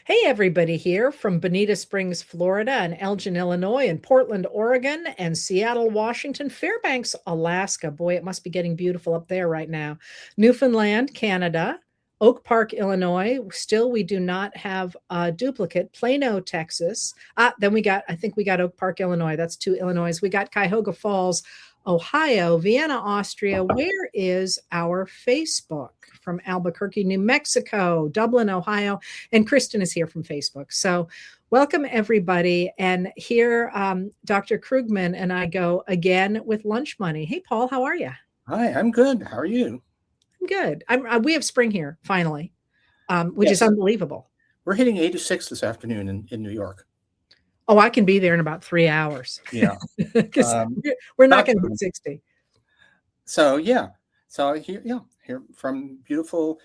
Hey, everybody, here from Bonita Springs, Florida, and Elgin, Illinois, and Portland, Oregon, and Seattle, Washington, Fairbanks, Alaska. Boy, it must be getting beautiful up there right now. Newfoundland, Canada, Oak Park, Illinois. Still, we do not have a duplicate. Plano, Texas. I think we got Oak Park, Illinois. That's two Illinois. We got Cuyahoga Falls, Ohio, Vienna, Austria. Where is our Facebook? From Albuquerque, New Mexico, Dublin, Ohio, and Kristen is here from Facebook. So welcome, everybody. And here, Dr. Krugman and I go again with lunch money. Hey, Paul, how are you? Hi, I'm good. How are you? I'm good. We have spring here, finally, which is unbelievable. We're hitting 86 this afternoon in New York. Oh, I can be there in about 3 hours. Yeah. Because we're not going to hit 60. So, yeah. So here from beautiful,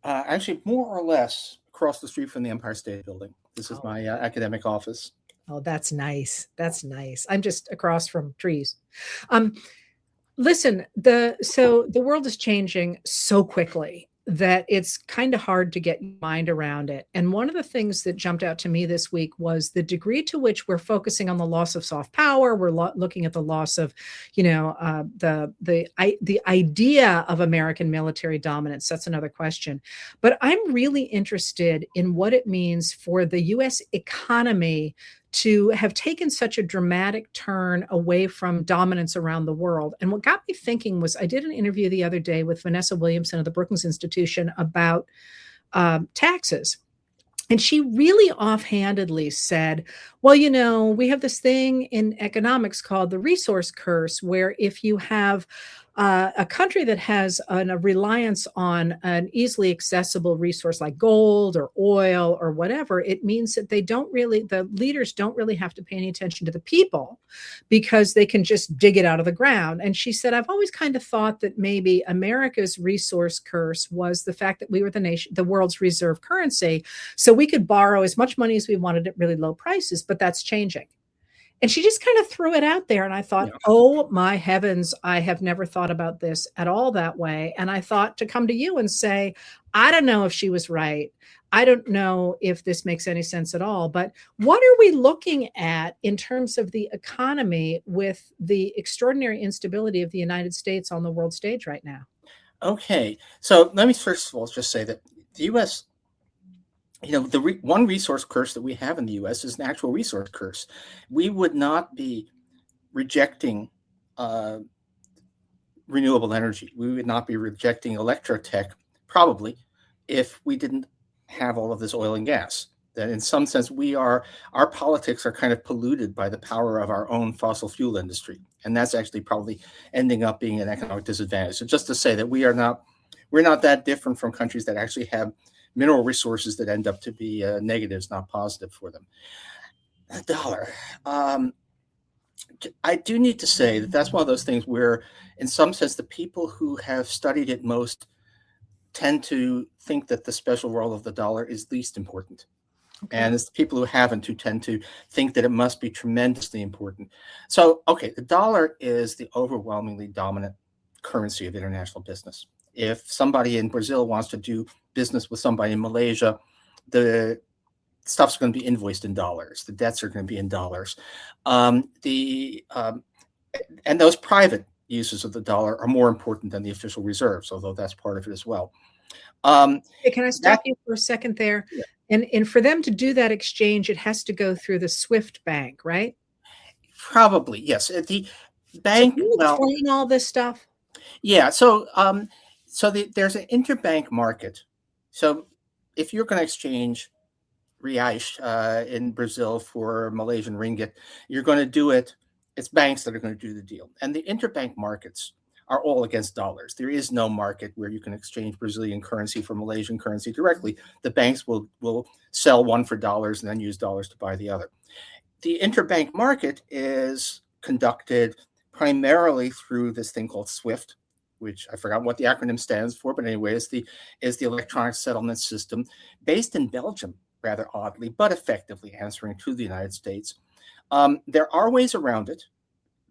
actually more or less across the street from the Empire State Building. This is my academic office. Oh, that's nice. That's nice. I'm just across from trees. Listen, the world is changing so quickly that it's kind of hard to get your mind around it. And one of the things that jumped out to me this week was the degree to which we're focusing on the loss of soft power. We're looking at the loss of, the idea of American military dominance. That's another question. But I'm really interested in what it means for the U.S. economy to have taken such a dramatic turn away from dominance around the world. And what got me thinking was I did an interview the other day with Vanessa Williamson of the Brookings Institution about taxes. And she really offhandedly said, well, we have this thing in economics called the resource curse, where if you have a country that has a reliance on an easily accessible resource like gold or oil or whatever, it means that the leaders don't really have to pay any attention to the people because they can just dig it out of the ground. And she said, I've always kind of thought that maybe America's resource curse was the fact that we were the world's reserve currency. So we could borrow as much money as we wanted at really low prices, but that's changing. And she just kind of threw it out there. And I thought, oh, my heavens, I have never thought about this at all that way. And I thought to come to you and say, I don't know if she was right. I don't know if this makes any sense at all. But what are we looking at in terms of the economy with the extraordinary instability of the United States on the world stage right now? Okay. So let me first of all just say that the U.S., one resource curse that we have in the U.S. is an actual resource curse. We would not be rejecting renewable energy. We would not be rejecting electrotech, probably, if we didn't have all of this oil and gas. That in some sense, our politics are kind of polluted by the power of our own fossil fuel industry. And that's actually probably ending up being an economic disadvantage. So just to say that we're not that different from countries that actually have mineral resources that end up to be negatives, not positive for them. The dollar. I do need to say that that's one of those things where, in some sense, the people who have studied it most tend to think that the special role of the dollar is least important. Okay. And it's the people who haven't who tend to think that it must be tremendously important. So, okay, the dollar is the overwhelmingly dominant currency of international business. If somebody in Brazil wants to do business with somebody in Malaysia, the stuff's going to be invoiced in dollars. The debts are going to be in dollars. And those private uses of the dollar are more important than the official reserves, although that's part of it as well. Hey, can I stop you for a second there? Yeah. And for them to do that exchange, it has to go through the SWIFT bank, right? Probably, yes. The bank. So can you explain all this stuff? Yeah. So there's an interbank market. So if you're going to exchange reais in Brazil for Malaysian ringgit, you're going to do it. It's banks that are going to do the deal. And the interbank markets are all against dollars. There is no market where you can exchange Brazilian currency for Malaysian currency directly. The banks will sell one for dollars and then use dollars to buy the other. The interbank market is conducted primarily through this thing called SWIFT, which I forgot what the acronym stands for, but anyway, is the electronic settlement system based in Belgium, rather oddly, but effectively answering to the United States. There are ways around it,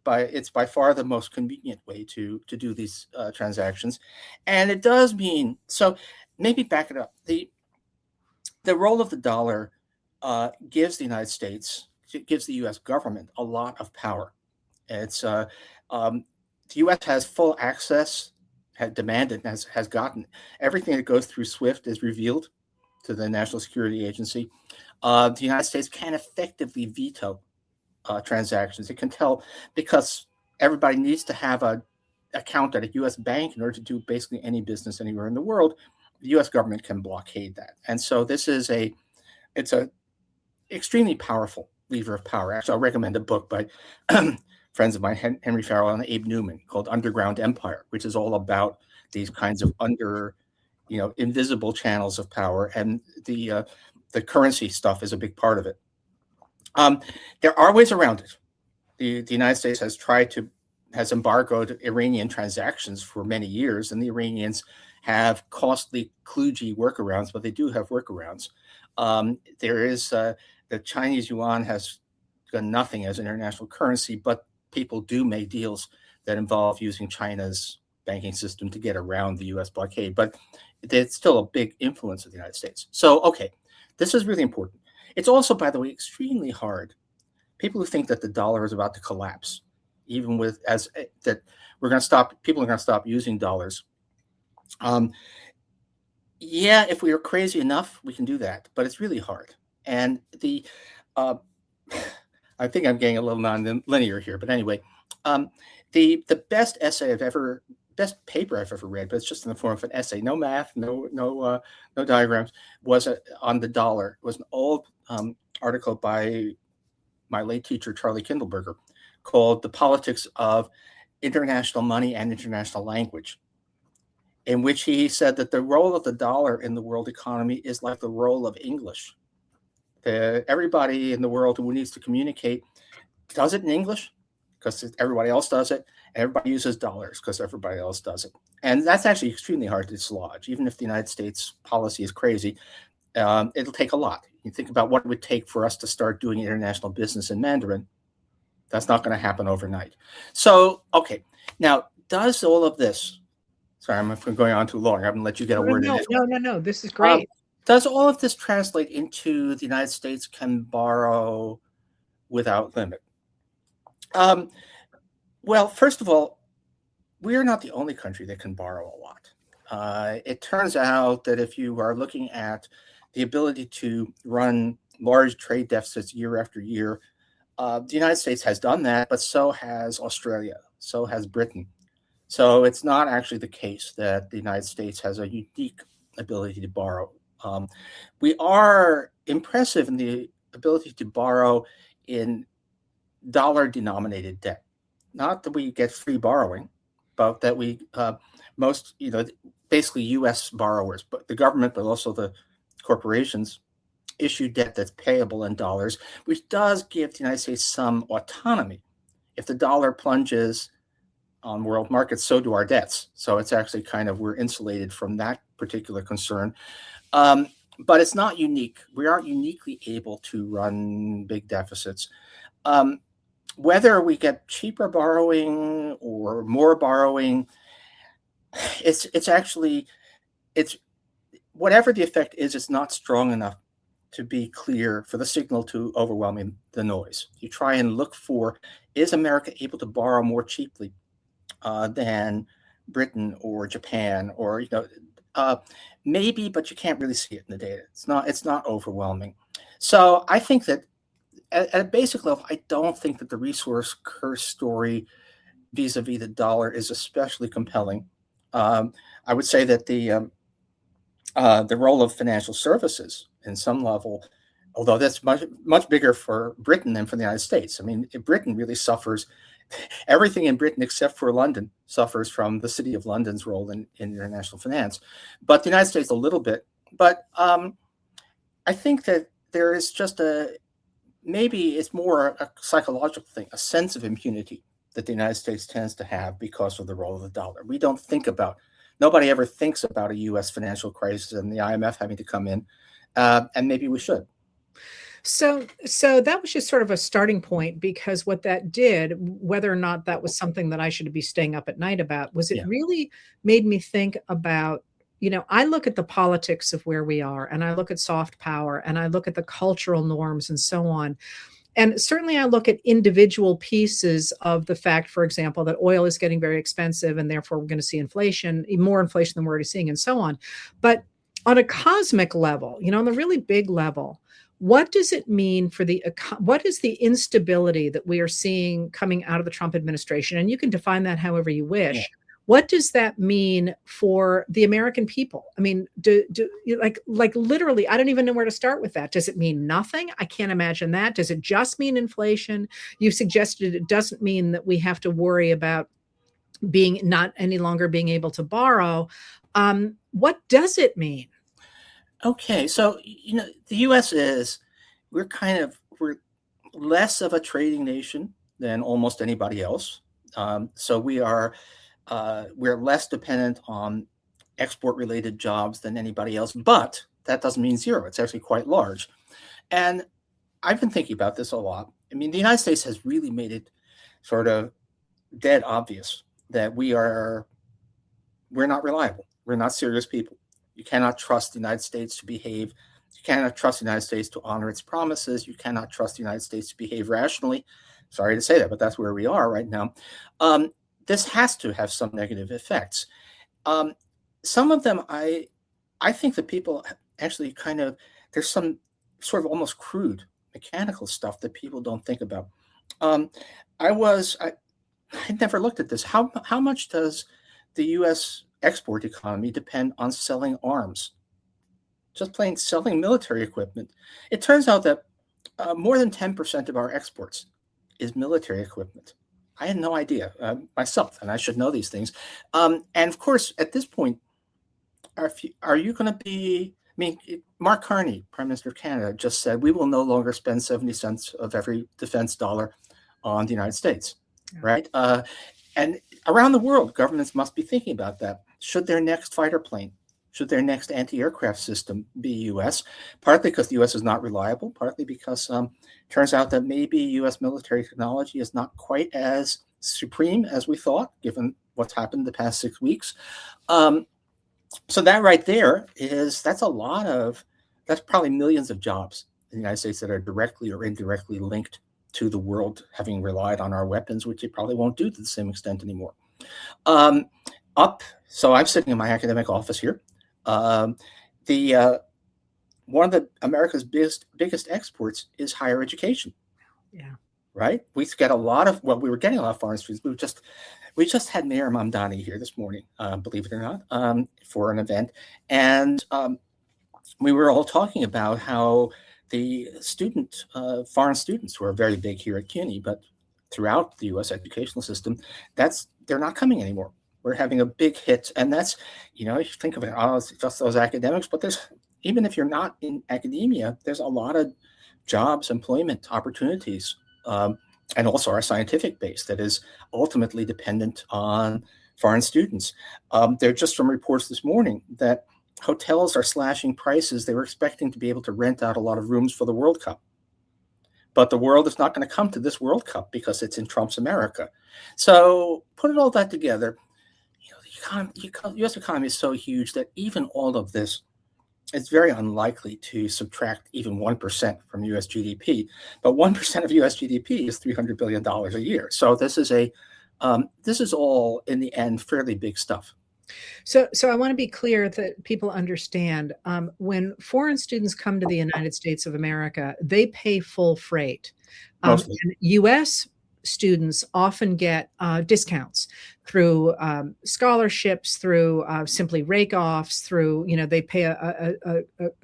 but it's by far the most convenient way to do these transactions. And it does mean, so maybe back it up. the role of the dollar gives the United States, gives the U.S. government a lot of power. It's the U.S. has full access, had demanded, has gotten everything that goes through SWIFT is revealed to the National Security Agency. The United States can effectively veto transactions. It can tell because everybody needs to have a account at a U.S. bank in order to do basically any business anywhere in the world. The U.S. government can blockade that, and so this is it's a extremely powerful lever of power. Actually, I'll recommend a book by friends of mine, Henry Farrell and Abe Newman, called Underground Empire, which is all about these kinds of invisible channels of power, and the currency stuff is a big part of it. There are ways around it. The United States has embargoed Iranian transactions for many years, and the Iranians have costly, kludgy workarounds, but they do have workarounds. There is the Chinese yuan has done nothing as an international currency, but people do make deals that involve using China's banking system to get around the U.S. blockade. But it's still a big influence of the United States. So, okay, this is really important. It's also, by the way, extremely hard. People who think that the dollar is about to collapse, even with that people are going to stop using dollars. Yeah, if we are crazy enough, we can do that, but it's really hard. And I think I'm getting a little non-linear here, but anyway, the best paper I've ever read, but it's just in the form of an essay, no math, no diagrams, was on the dollar. It was an old article by my late teacher Charlie Kindleberger called "The Politics of International Money and International Language," in which he said that the role of the dollar in the world economy is like the role of English. Everybody in the world who needs to communicate does it in English because everybody else does it, and everybody uses dollars because everybody else does it. And that's actually extremely hard to dislodge. Even if the United States policy is crazy, it'll take a lot. You think about what it would take for us to start doing international business in Mandarin. That's not going to happen overnight. So, okay. Now, does all of this, sorry, I'm going on too long. I haven't let you get a word in. No. This is great. Does all of this translate into the United States can borrow without limit? Well, first of all, we are not the only country that can borrow a lot. It turns out that if you are looking at the ability to run large trade deficits year after year, the United States has done that, but so has Australia, so has Britain. So it's not actually the case that the United States has a unique ability to borrow. We are impressive in the ability to borrow in dollar-denominated debt. Not that we get free borrowing, but that we basically U.S. borrowers, but the government, but also the corporations, issue debt that's payable in dollars, which does give the United States some autonomy. If the dollar plunges on world markets, so do our debts. So it's actually we're insulated from that particular concern. But it's not unique. We aren't uniquely able to run big deficits. Whether we get cheaper borrowing or more borrowing, it's whatever the effect is, it's not strong enough to be clear for the signal to overwhelm the noise. You try and look for, is America able to borrow more cheaply than Britain or Japan, or maybe, but you can't really see it in the data. It's not overwhelming. So I think that at a basic level, I don't think that the resource curse story vis-a-vis the dollar is especially compelling. I would say that the role of financial services in some level, although that's much bigger for Britain than for the United States. I mean, Britain really suffers. Everything in Britain except for London suffers from the City of London's role in international finance, but the United States a little bit. But I think that there is just maybe it's more a psychological thing, a sense of impunity that the United States tends to have because of the role of the dollar. Nobody ever thinks about a U.S. financial crisis and the IMF having to come in, and maybe we should. So that was just sort of a starting point, because what that did, whether or not that was something that I should be staying up at night about, was it really made me think about I look at the politics of where we are, and I look at soft power, and I look at the cultural norms and so on. And certainly I look at individual pieces of the fact, for example, that oil is getting very expensive and therefore we're going to see inflation, more inflation than we're already seeing, and so on. But on a cosmic level, on the really big level, what does it mean for what is the instability that we are seeing coming out of the Trump administration? And you can define that however you wish. Yeah. What does that mean for the American people? I mean, like literally, I don't even know where to start with that. Does it mean nothing? I can't imagine that. Does it just mean inflation? You suggested it doesn't mean that we have to worry about being not any longer being able to borrow. What does it mean? Okay, so the U.S. we're less of a trading nation than almost anybody else. So we're less dependent on export-related jobs than anybody else, but that doesn't mean zero. It's actually quite large. And I've been thinking about this a lot. I mean, the United States has really made it sort of dead obvious that we're not reliable. We're not serious people. You cannot trust the United States to behave. You cannot trust the United States to honor its promises. You cannot trust the United States to behave rationally. Sorry to say that, but that's where we are right now. This has to have some negative effects. Some of them, I think that people actually there's some sort of almost crude mechanical stuff that people don't think about. I never looked at this. How much does the U.S. export economy depend on selling arms? Just plain selling military equipment. It turns out that more than 10% of our exports is military equipment. I had no idea myself, and I should know these things. And of course, at this point, are you going to be? I mean, Mark Carney, Prime Minister of Canada, just said we will no longer spend 70 cents of every defense dollar on the United States, right? And around the world, governments must be thinking about that. Should their next fighter plane, should their next anti-aircraft system be U.S.? Partly because the U.S. is not reliable, partly because it turns out that maybe U.S. military technology is not quite as supreme as we thought, given what's happened the past 6 weeks. So that right there that's probably millions of jobs in the United States that are directly or indirectly linked to the world having relied on our weapons, which it probably won't do to the same extent anymore. So I'm sitting in my academic office here. One of America's biggest exports is higher education. Yeah. Right. We were getting a lot of foreign students. We just had Mayor Mamdani here this morning, believe it or not, for an event, and we were all talking about how the foreign students who are very big here at CUNY, but throughout the U.S. educational system, they're not coming anymore. We're having a big hit, and that's, you think of it, it's just those academics, but even if you're not in academia, there's a lot of jobs, employment opportunities, and also our scientific base that is ultimately dependent on foreign students. There are just some reports this morning that hotels are slashing prices. They were expecting to be able to rent out a lot of rooms for the World Cup. But the world is not going to come to this World Cup because it's in Trump's America. So putting all that together, the U.S. economy is so huge that even all of this is very unlikely to subtract even 1% from U.S. GDP. But 1% of U.S. GDP is $300 billion a year. So this is all, in the end, fairly big stuff. So I want to be clear that people understand when foreign students come to the United States of America, they pay full freight. And U.S. students often get discounts through scholarships, through simply rake-offs, through, they pay a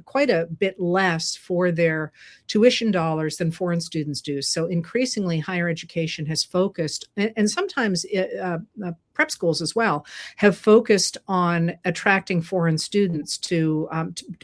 quite a bit less for their tuition dollars than foreign students do. So increasingly higher education has focused, and sometimes prep schools as well, have focused on attracting foreign students to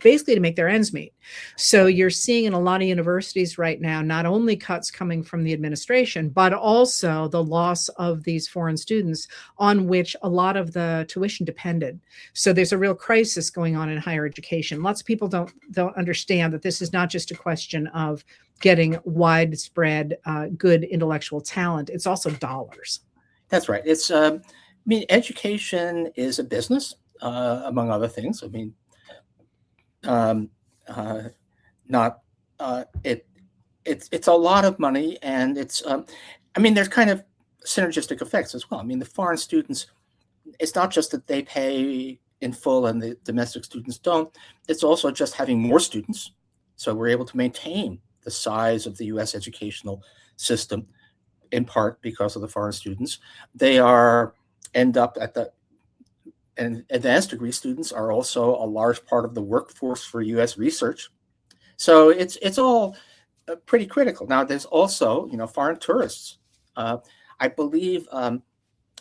basically to make their ends meet. So you're seeing in a lot of universities right now, not only cuts coming from the administration, but also the loss of these foreign students on which a lot of the tuition depended. So there's a real crisis going on in higher education. Lots of people don't understand that this is not just a question of getting widespread good intellectual talent. It's also dollars. That's right. It's education is a business. among other things. I mean, um, not it's a lot of money, and I mean, there's kind of synergistic effects as well. I mean, the foreign students, it's not just that they pay in full and the domestic students don't. It's also just having more students, so we're able to maintain the size of the U.S. educational system in part because of the foreign students. They end up at the and advanced degree students are also a large part of the workforce for U.S. research. So it's all pretty critical. Now, there's also, foreign tourists. I believe,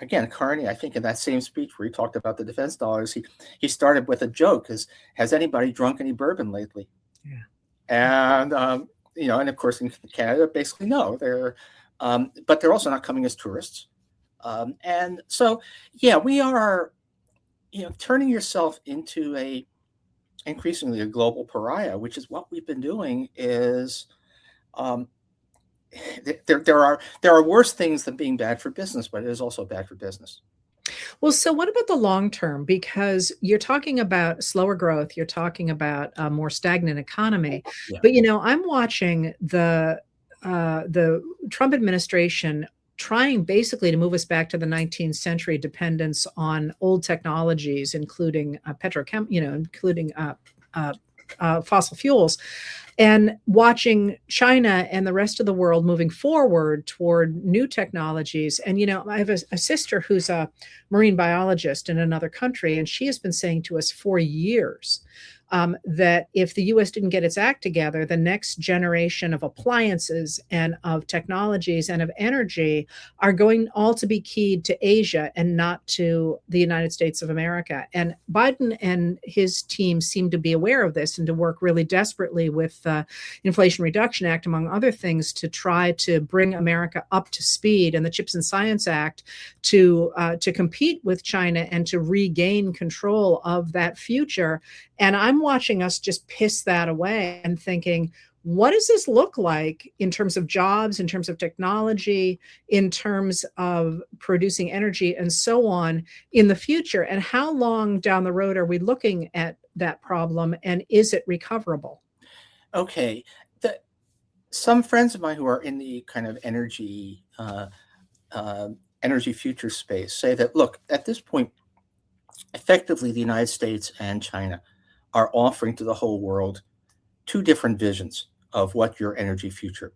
again, Carney, I think in that same speech where he talked about the defense dollars, he started with a joke: has anybody drunk any bourbon lately? Yeah. And and of course in Canada, basically no. But they're also not coming as tourists. And so, yeah, we are, turning yourself into increasingly a global pariah, which is what we've been doing. Is there are worse things than being bad for business, but it is also bad for business. Well, so what about the long term? Because you're talking about slower growth, you're talking about a more stagnant economy, Yeah. but I'm watching the Trump administration trying basically to move us back to the 19th century dependence on old technologies, including including fossil fuels, and watching China and the rest of the world moving forward toward new technologies. And, I have a sister who's a marine biologist in another country, and she has been saying to us for years that if the US didn't get its act together, the next generation of appliances and of technologies and of energy are going all to be keyed to Asia and not to the United States of America. And Biden and his team seem to be aware of this and to work really desperately with the Inflation Reduction Act, among other things, to try to bring America up to speed, and the Chips and Science Act to compete with China and to regain control of that future. And I'm watching us just piss that away and thinking, what does this look like in terms of jobs, in terms of technology, in terms of producing energy and so on in the future? And how long down the road are we looking at that problem, and is it recoverable? Okay. Some friends of mine who are in the kind of energy future space say that, look, at this point, effectively the United States and China are offering to the whole world two different visions of what your energy future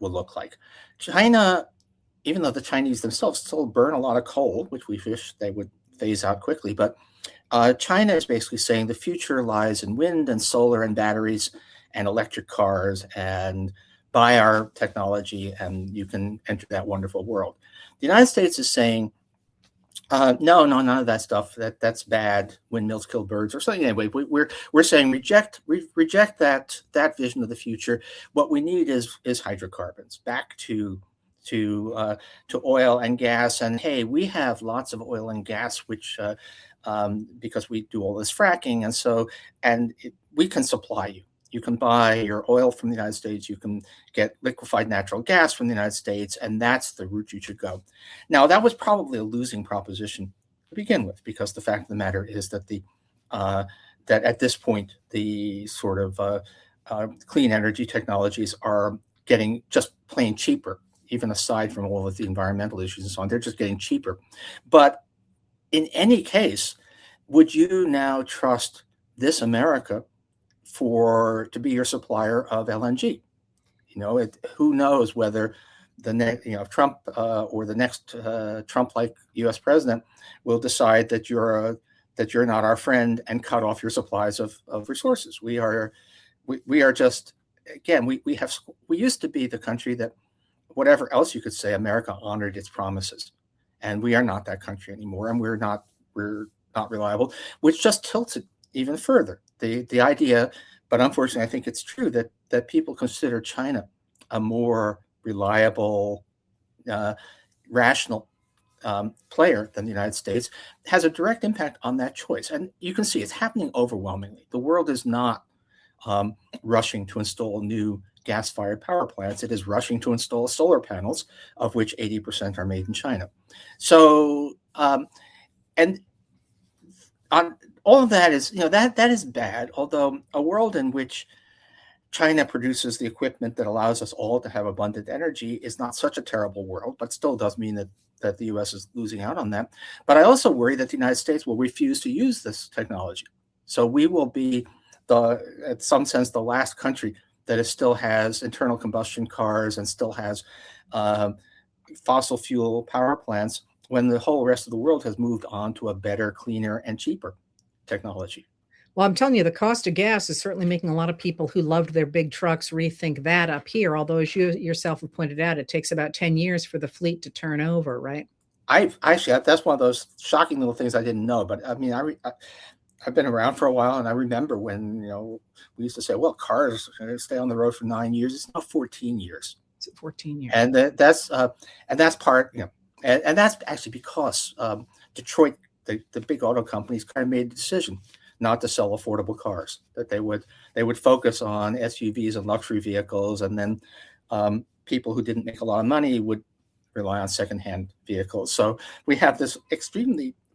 will look like. China, even though the Chinese themselves still burn a lot of coal, which we wish they would phase out quickly, but China is basically saying the future lies in wind and solar and batteries and electric cars, and buy our technology and you can enter that wonderful world. The United States is saying, no, none of that stuff. That's bad. Windmills kill birds, or something. Anyway, we're saying reject that vision of the future. What we need is hydrocarbons, back to oil and gas. And hey, we have lots of oil and gas, which because we do all this fracking, we can supply you. You can buy your oil from the United States. You can get liquefied natural gas from the United States, and that's the route you should go. Now, that was probably a losing proposition to begin with, because the fact of the matter is that that at this point, the sort of clean energy technologies are getting just plain cheaper, even aside from all of the environmental issues and so on. They're just getting cheaper. But in any case, would you now trust this America to be your supplier of LNG? Who knows whether the next, Trump or the next Trump-like U.S. president will decide that you're not our friend and cut off your supplies of resources. We are just, again, we used to be the country that, whatever else you could say, America honored its promises, and we are not that country anymore, and we're not reliable, which just tilts it even further. The idea, but unfortunately, I think it's true that people consider China a more reliable, rational player than the United States, has a direct impact on that choice. And you can see it's happening overwhelmingly. The world is not rushing to install new gas-fired power plants. It is rushing to install solar panels, of which 80% are made in China. So, and on all of that is, that is bad. Although a world in which China produces the equipment that allows us all to have abundant energy is not such a terrible world, but still does mean that the U.S. is losing out on that. But I also worry that the United States will refuse to use this technology. So we will be, in some sense, the last country that still has internal combustion cars and still has fossil fuel power plants when the whole rest of the world has moved on to a better, cleaner, and cheaper technology. Well, I'm telling you, the cost of gas is certainly making a lot of people who loved their big trucks rethink that up here. Although, as you yourself have pointed out, it takes about 10 years for the fleet to turn over, right? That's one of those shocking little things I didn't know. But I mean, I've been around for a while, and I remember when we used to say, "Well, cars stay on the road for 9 years." It's now 14 years. It's 14 years, and that's part, and that's actually because Detroit, the big auto companies, kind of made the decision not to sell affordable cars. That they would focus on SUVs and luxury vehicles, and then people who didn't make a lot of money would rely on secondhand vehicles. So we have this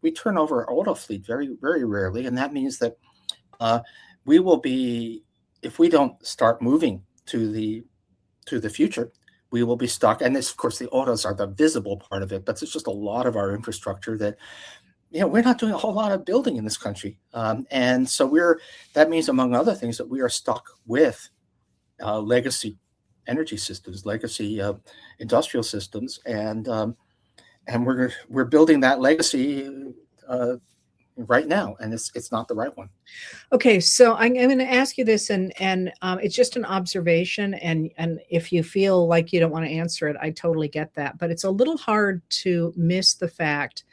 we turn over our auto fleet very, very rarely, and that means that we will be, if we don't start moving to the future, we will be stuck. And this, of course, the autos are the visible part of it, but it's just a lot of our infrastructure that we're not doing a whole lot of building in this country, and so that means, among other things, that we are stuck with legacy energy systems, legacy industrial systems, and we're building that legacy right now, and it's not the right one. Okay, so I'm going to ask you this, and it's just an observation, and if you feel like you don't want to answer it, I totally get that. But it's a little hard to miss the fact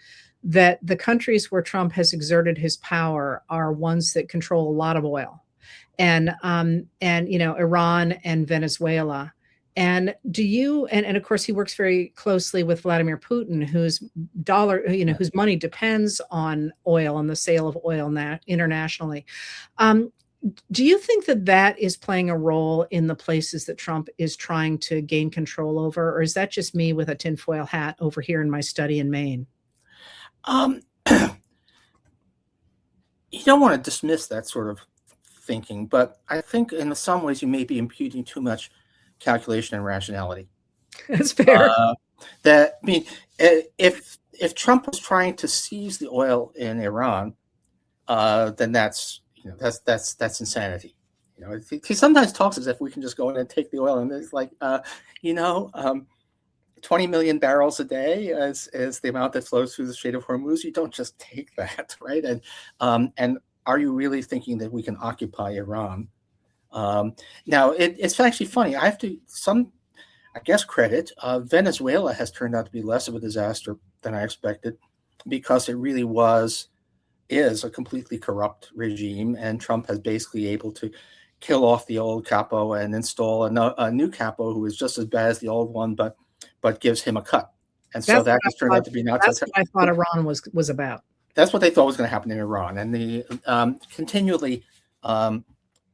that the countries where Trump has exerted his power are ones that control a lot of oil, and Iran and Venezuela. And and of course he works very closely with Vladimir Putin, whose whose money depends on oil and the sale of oil internationally. Do you think that is playing a role in the places that Trump is trying to gain control over, or is that just me with a tinfoil hat over here in my study in Maine? You don't want to dismiss that sort of thinking, but I think in some ways you may be imputing too much calculation and rationality. That's fair. If Trump was trying to seize the oil in Iran, then that's insanity. He sometimes talks as if we can just go in and take the oil, and it's like 20 million barrels a day is the amount that flows through the Strait of Hormuz. You don't just take that, right? And are you really thinking that we can occupy Iran? Now, it's actually funny. I have to credit. Venezuela has turned out to be less of a disaster than I expected, because it really is a completely corrupt regime, and Trump has basically able to kill off the old capo and install a new capo who is just as bad as the old one, but gives him a cut. And so that has turned out to be not. That's what I thought Iran was about. That's what they thought was going to happen in Iran, and the continually.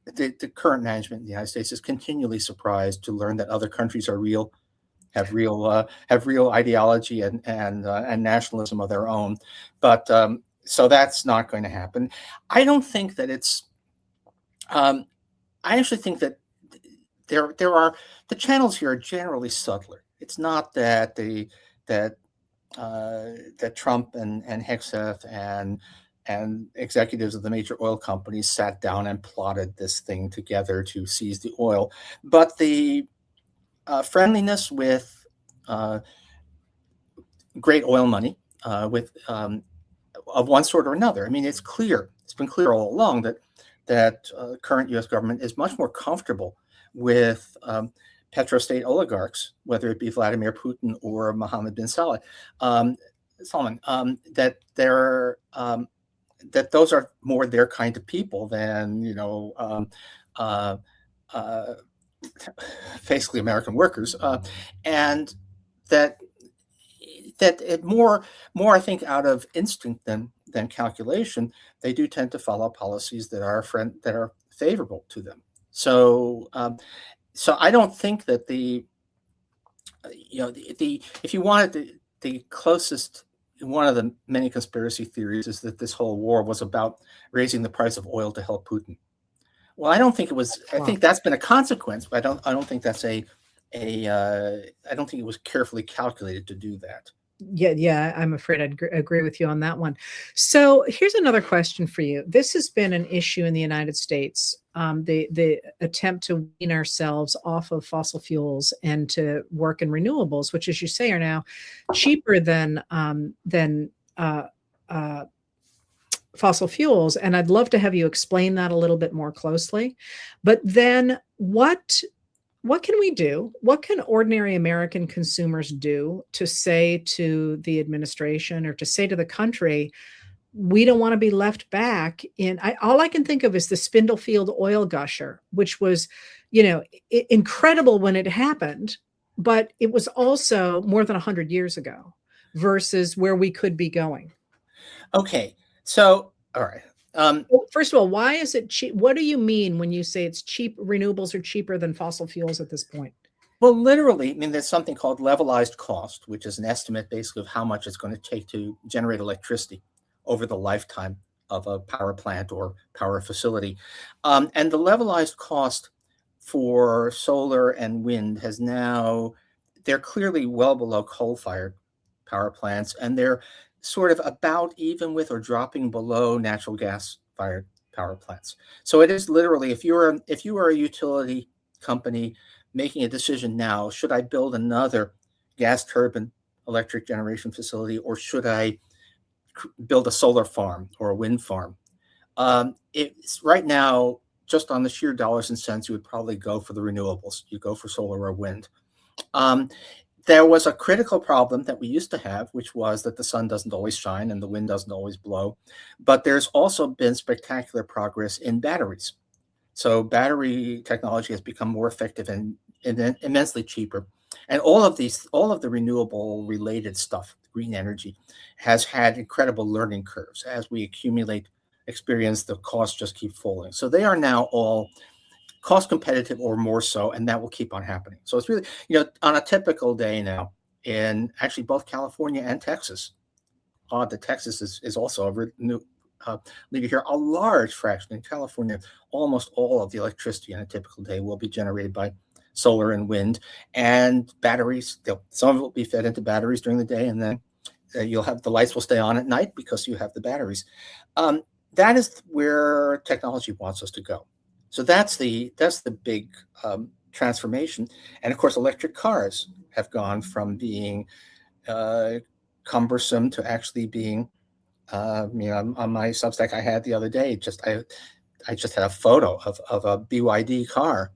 The current management in the United States is continually surprised to learn that other countries have real ideology and nationalism of their own. But so that's not going to happen. I don't think that it's. I actually think that there are the channels here are generally subtler. It's not that that Trump and Hegseth and executives of the major oil companies sat down and plotted this thing together to seize the oil, but the friendliness with great oil money, of one sort or another. I mean, it's clear. It's been clear all along that current U.S. government is much more comfortable with petrostate oligarchs, whether it be Vladimir Putin or Mohammed bin Salman, that those are more their kind of people than basically American workers, and that it more I think out of instinct than calculation, they do tend to follow policies that are favorable to them. So I don't think that if you wanted the closest one of the many conspiracy theories is that this whole war was about raising the price of oil to help Putin. Well, I don't think it was. I Wow. think that's been a consequence, but I don't think that's I don't think it was carefully calculated to do that. Yeah, I'm afraid I'd agree with you on that one. So here's another question for you. This has been an issue in the United States, the attempt to wean ourselves off of fossil fuels and to work in renewables, which, as you say, are now cheaper than uh, fossil fuels. And I'd love to have you explain that a little bit more closely. But then what can we do? What can ordinary American consumers do to say to the administration or to say to the country, we don't want to be left back in all I can think of is the Spindlefield oil gusher, which was, incredible when it happened, but it was also more than 100 years ago versus where we could be going. Okay, so all right. Well, first of all, why is it cheap? What do you mean when you say it's cheap? Renewables are cheaper than fossil fuels at this point. Well, literally, I mean, there's something called levelized cost, which is an estimate basically of how much it's going to take to generate electricity over the lifetime of a power plant or power facility. And the levelized cost for solar and wind they're clearly well below coal-fired power plants, and they're sort of about even with or dropping below natural gas-fired power plants. So it is literally, if you are a utility company making a decision now, should I build another gas turbine electric generation facility, or should I build a solar farm or a wind farm? It's right now, just on the sheer dollars and cents, you would probably go for the renewables. You go for solar or wind. Um, there was a critical problem that we used to have, which was that the sun doesn't always shine and the wind doesn't always blow. But there's also been spectacular progress in batteries. So battery technology has become more effective and immensely cheaper. And all of the renewable related stuff, green energy, has had incredible learning curves. As we accumulate experience, the costs just keep falling. So they are now all cost competitive or more so, and that will keep on happening. So it's really, on a typical day now in actually both California and Texas, odd that Texas is also a new leader here, a large fraction in California, almost all of the electricity on a typical day will be generated by solar and wind and batteries. Some of it will be fed into batteries during the day, and then you'll have the lights will stay on at night because you have the batteries. That is where technology wants us to go. So that's the big transformation. And of course, electric cars have gone from being cumbersome to actually being, on my Substack I had the other day, I just had a photo of a BYD car,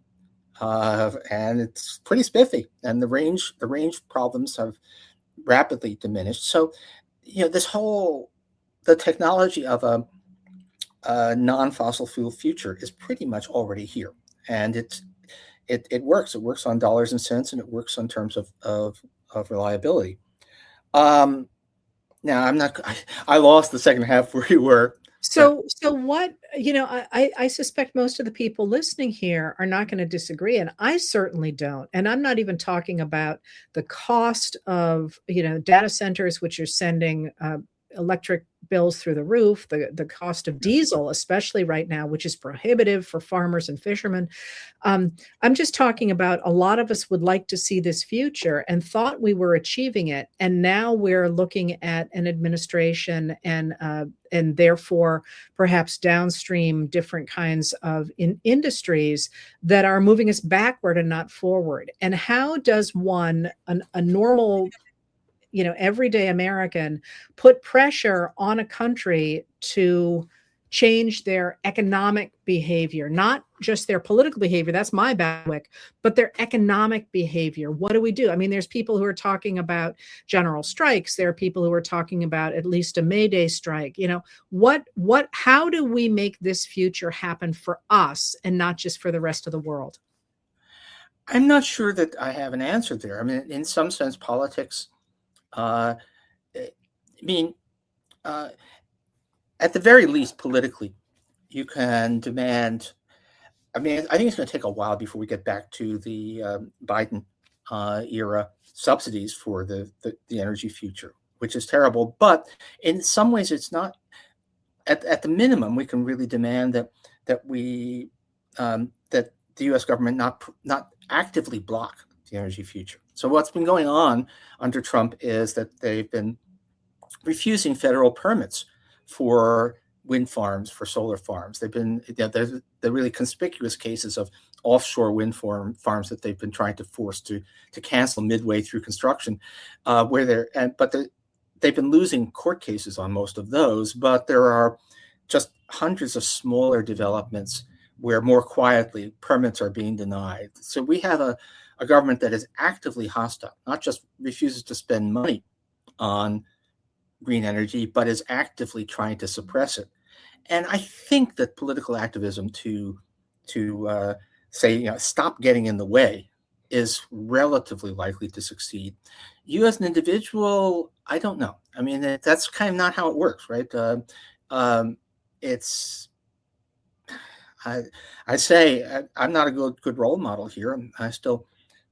and it's pretty spiffy, and the range problems have rapidly diminished. So, the technology of a non-fossil fuel future is pretty much already here, and it works. It works on dollars and cents, and it works in terms of reliability. Now I lost the second half where you were. So what, I suspect most of the people listening here are not going to disagree, and I certainly don't. And I'm not even talking about the cost of, data centers, which are sending electric bills through the roof, the cost of diesel, especially right now, which is prohibitive for farmers and fishermen. I'm just talking about a lot of us would like to see this future and thought we were achieving it. And now we're looking at an administration and therefore perhaps downstream different kinds of industries that are moving us backward and not forward. And how does a normal everyday American put pressure on a country to change their economic behavior, not just their political behavior? That's my bailiwick, but their economic behavior. What do we do? I mean, there's people who are talking about general strikes. There are people who are talking about at least a May Day strike. How do we make this future happen for us and not just for the rest of the world? I'm not sure that I have an answer there. I mean, in some sense, politics, I mean, at the very least, politically, you can demand. I mean, I think it's going to take a while before we get back to the Biden era subsidies for the energy future, which is terrible. But in some ways, it's not. At the minimum, we can really demand that we that the U.S. government not actively block the energy future. So what's been going on under Trump is that they've been refusing federal permits for wind farms, for solar farms. They've been, there's the really conspicuous cases of offshore wind farms that they've been trying to force to cancel midway through construction, they've been losing court cases on most of those, but there are just hundreds of smaller developments where more quietly permits are being denied. So we have a government that is actively hostile, not just refuses to spend money on green energy, but is actively trying to suppress it. And I think that political activism to say, stop getting in the way is relatively likely to succeed. You as an individual, I don't know. I mean, that's kind of not how it works, right? I say I'm not a good role model here. I still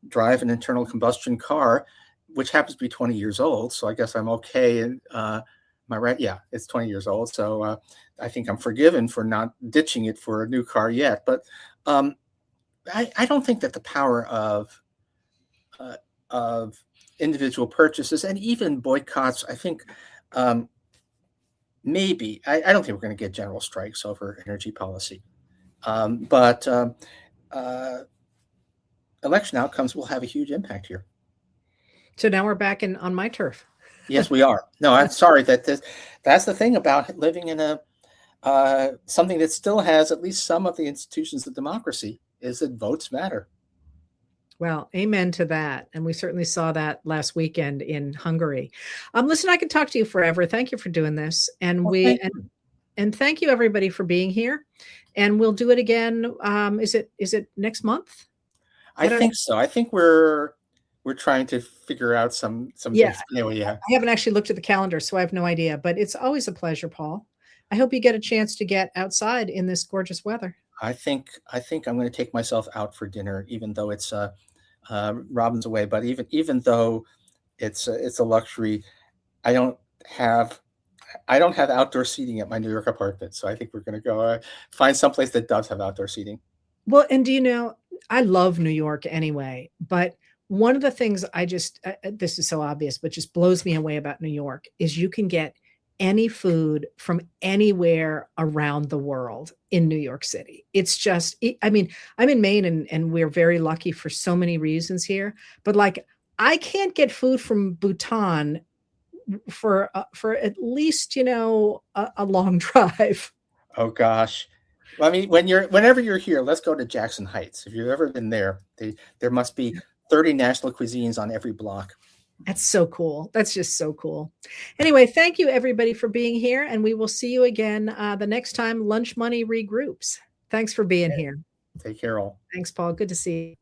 drive an internal combustion car, which happens to be 20 years old. So I guess I'm okay. And am I right? Yeah, it's 20 years old. So I think I'm forgiven for not ditching it for a new car yet. But I don't think that the power of individual purchases and even boycotts, I think maybe, I don't think we're going to get general strikes over energy policy. But election outcomes will have a huge impact here. So now we're back on my turf. Yes, we are. No, I'm sorry that's the thing about living in something that still has at least some of the institutions of democracy, is that votes matter. Well, amen to that. And we certainly saw that last weekend in Hungary. Listen, I could talk to you forever. Thank you for doing this. And and thank you everybody for being here. And we'll do it again. Is it next month? I think so. I think we're trying to figure out some yeah. things. Anyway, yeah. I haven't actually looked at the calendar, so I have no idea. But it's always a pleasure, Paul. I hope you get a chance to get outside in this gorgeous weather. I think I'm going to take myself out for dinner, even though it's Robin's away. But even though it's a luxury, I don't have outdoor seating at my New York apartment. So I think we're going to go find someplace that does have outdoor seating. Well, and do you know, I love New York anyway, but one of the things this is so obvious, but just blows me away about New York is you can get any food from anywhere around the world in New York City. It's just, I mean, I'm in Maine and we're very lucky for so many reasons here, but like I can't get food from Bhutan for at least, a long drive. Oh gosh. Well, I mean, whenever you're here, let's go to Jackson Heights. If you've ever been there, there must be 30 national cuisines on every block. That's so cool. That's just so cool. Anyway, thank you everybody for being here, and we will see you again the next time Lunch Money regroups. Thanks for being here. Take care all. Thanks, Paul. Good to see you.